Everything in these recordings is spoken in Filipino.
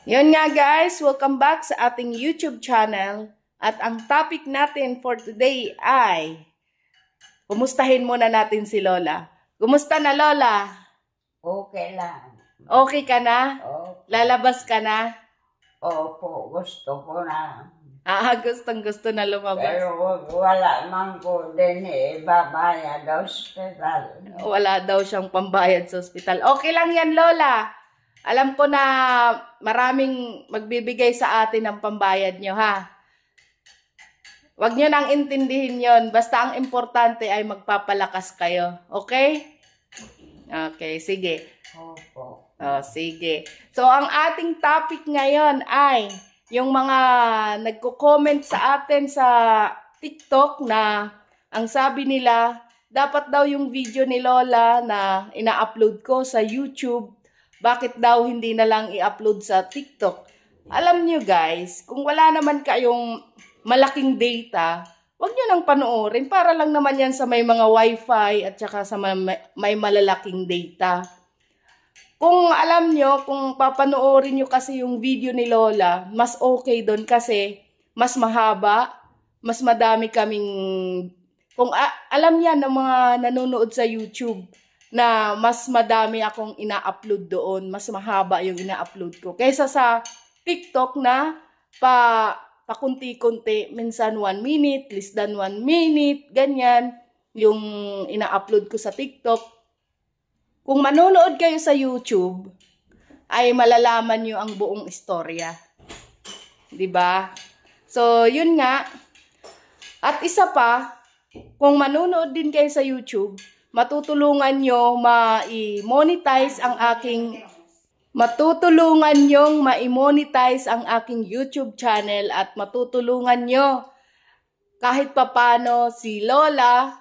Yun nga guys, welcome back sa ating YouTube channel. At ang topic natin for today ay, kumustahin muna natin si Lola. Kumusta na Lola? Okay lang. Okay ka na? Okay. Lalabas ka na? Opo, gusto ko na. Gustong-gusto na lumabas. Pero wala man ko din ibabayad sa hospital. Wala daw siyang pambayad sa ospital. Okay lang yan Lola. Alam ko na maraming magbibigay sa atin ng pambayad nyo ha. Huwag nyo nang intindihin yon. Basta ang importante ay magpapalakas kayo. Okay? Okay, sige. Opo. Sige. So, ang ating topic ngayon ay yung mga nagko-comment sa atin sa TikTok na ang sabi nila, dapat daw yung video ni Lola na ina-upload ko sa YouTube, bakit daw hindi na lang i-upload sa TikTok? Alam nyo guys, kung wala naman kayong malaking data, wag nyo nang panoorin. Para lang naman yan sa may mga wifi at saka sa may malalaking data. Kung alam nyo, kung papanoorin nyo kasi yung video ni Lola, mas okay doon kasi mas mahaba, mas madami kaming, kung alam yan ng mga nanonood sa YouTube, na mas madami akong ina-upload doon, mas mahaba yung ina-upload ko. Kaysa sa TikTok na pakunti-kunti, minsan 1 minute, less than 1 minute, ganyan, yung ina-upload ko sa TikTok. Kung manonood kayo sa YouTube, ay malalaman nyo ang buong istorya. 'Di ba? So, yun nga. At isa pa, kung manonood din kayo sa YouTube, matutulungan nyo ma-monetize ang aking YouTube channel at matutulungan nyo kahit papano si Lola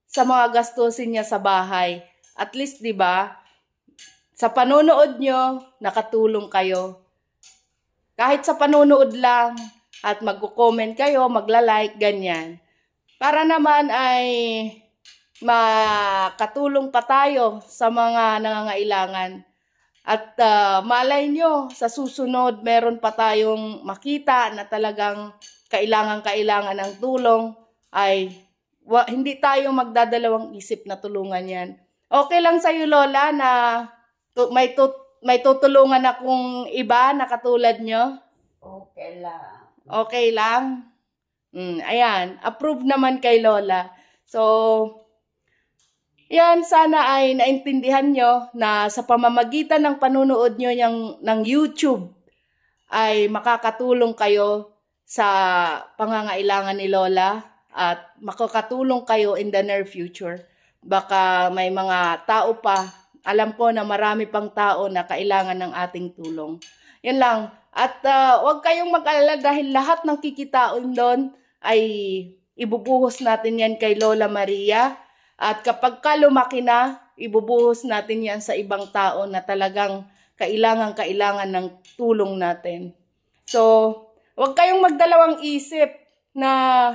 sa mga gastusin niya sa bahay. At least, 'di ba? Sa panonood nyo, nakatulong kayo. Kahit sa panonood lang at magko-comment kayo, magla-like, ganyan. Para naman ay makatulong pa tayo sa mga nangangailangan. At malay nyo, sa susunod, meron pa tayong makita na talagang kailangan ng tulong, ay hindi tayo magdadalawang isip na tulungan yan. Okay lang sa'yo, Lola, na may tutulungan akong iba na katulad nyo? Okay lang. Okay lang? Ayan, approve naman kay Lola. So, yan, sana ay naintindihan nyo na sa pamamagitan ng panunood nyo ng YouTube ay makakatulong kayo sa pangangailangan ni Lola at makakatulong kayo in the near future. Baka may mga tao pa, alam ko na marami pang tao na kailangan ng ating tulong. Yan lang. At huwag kayong mag-alala dahil lahat ng kikitaon doon ay ibubuhos natin yan kay Lola Maria. At kapag lumaki na, ibubuhos natin yan sa ibang tao na talagang kailangan ng tulong natin. So, huwag kayong magdalawang isip na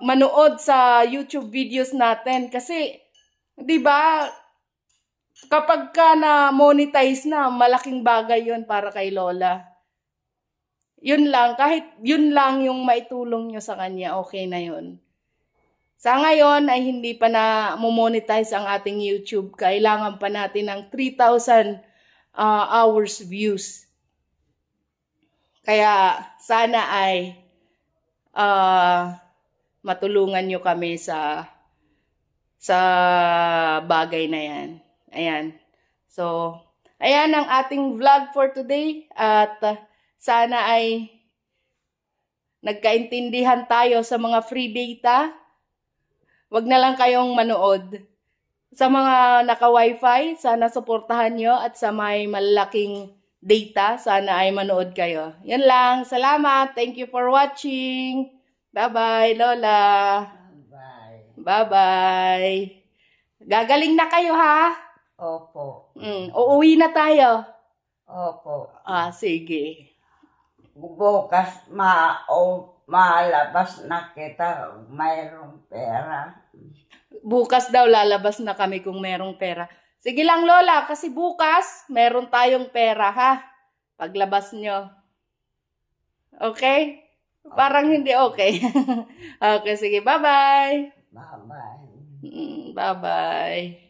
manood sa YouTube videos natin. Kasi, di ba, kapag ka na monetize na, malaking bagay yon para kay Lola. Yun lang, kahit yun lang yung maitulong nyo sa kanya, okay na yun. Sa ngayon ay hindi pa na monetize ang ating YouTube. Kailangan pa natin ng 3,000 hours views. Kaya sana ay matulungan nyo kami sa bagay na yan. Ayan. So, ayan ang ating vlog for today. At sana ay nagkaintindihan tayo sa mga free data. Wag na lang kayong manood. Sa mga naka-wifi, sana suportahan nyo. At sa may malaking data, sana ay manood kayo. Yan lang. Salamat. Thank you for watching. Bye-bye, Lola. Bye. Bye-bye. Gagaling na kayo, ha? Opo. Uuwi na tayo. Opo. Sige. Bukas malabas na kita, mayroong pera. Bukas daw lalabas na kami kung merong pera. Sige lang Lola, kasi bukas meron tayong pera ha. Paglabas nyo. Okay? Parang hindi okay. Okay, sige. Bye-bye. Bye-bye. Bye-bye.